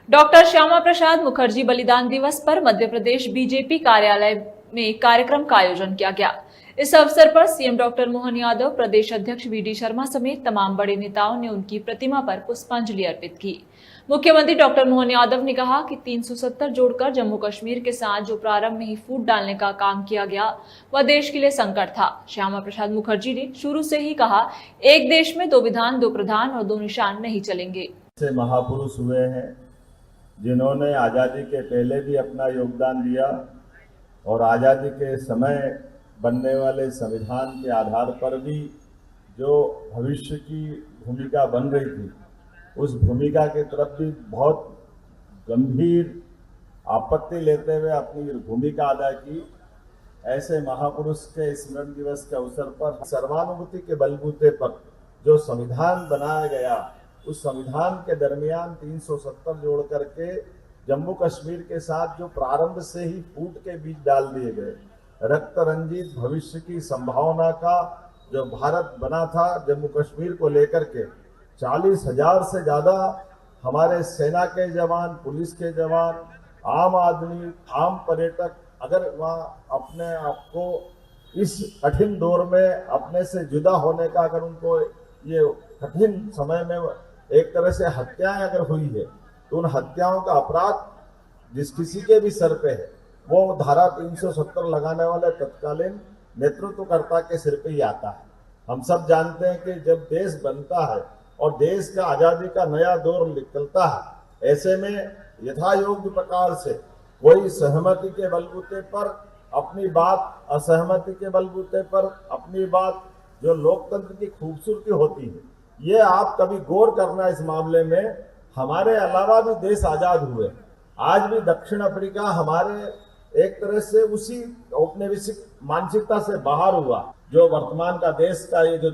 Doctor Shyama Prasad Mukherjee बलिदान दिवस पर मध्य प्रदेश बीजेपी कार्यालय में कार्यक्रम का आयोजन किया गया। इस अवसर पर सीएम डॉक्टर मोहन यादव, प्रदेश अध्यक्ष वीडी शर्मा समेत तमाम बड़े नेताओं ने उनकी प्रतिमा पर पुष्पांजलि अर्पित की। मुख्यमंत्री डॉक्टर मोहन यादव ने कहा कि 370 जोड़कर जम्मू कश्मीर के साथ जो प्रारंभ में ही फूट डालने का काम किया गया वह देश के लिए संकट था। श्यामा प्रसाद मुखर्जी ने शुरू से ही कहा, एक देश में दो विधान, दो प्रधान और दो निशान नहीं चलेंगे। महापुरुष हुए हैं जिन्होंने आज़ादी के पहले भी अपना योगदान दिया और आज़ादी के समय बनने वाले संविधान के आधार पर भी जो भविष्य की भूमिका बन रही थी, उस भूमिका की तरफ भी बहुत गंभीर आपत्ति लेते हुए अपनी भूमिका अदा की। ऐसे महापुरुष के स्मरण दिवस के अवसर पर सर्वानुमति के बलबूते पर जो संविधान बनाया गया, उस संविधान के दरमियान 370 जोड़ करके जम्मू कश्मीर के साथ जो प्रारंभ से ही फूट के बीज डाल दिए गए, रक्त रंजित भविष्य की संभावना का जो भारत बना था जम्मू कश्मीर को लेकर के, 40,000 से ज़्यादा हमारे सेना के जवान, पुलिस के जवान, आम आदमी, आम पर्यटक अगर वहाँ अपने आप को इस कठिन दौर में अपने से जुदा होने का, अगर उनको ये कठिन समय में एक तरह से हत्याएं अगर हुई है, तो उन हत्याओं का अपराध जिस किसी के भी सर पे है, वो धारा 370 लगाने वाले तत्कालीन नेतृत्वकर्ता के सिर पे ही आता है। हम सब जानते हैं कि जब देश बनता है और देश का आज़ादी का नया दौर निकलता है, ऐसे में यथायोग्य प्रकार से कोई सहमति के बलबूते पर अपनी बात, असहमति के बलबूते पर अपनी बात, जो लोकतंत्र की खूबसूरती होती है, ये आप कभी गौर करना इस मामले में। हमारे अलावा भी देश आजाद हुए, आज भी दक्षिण अफ्रीका हमारे एक तरह से उसी औपनिवेशिक मानसिकता से बाहर हुआ। जो वर्तमान का देश का ये जो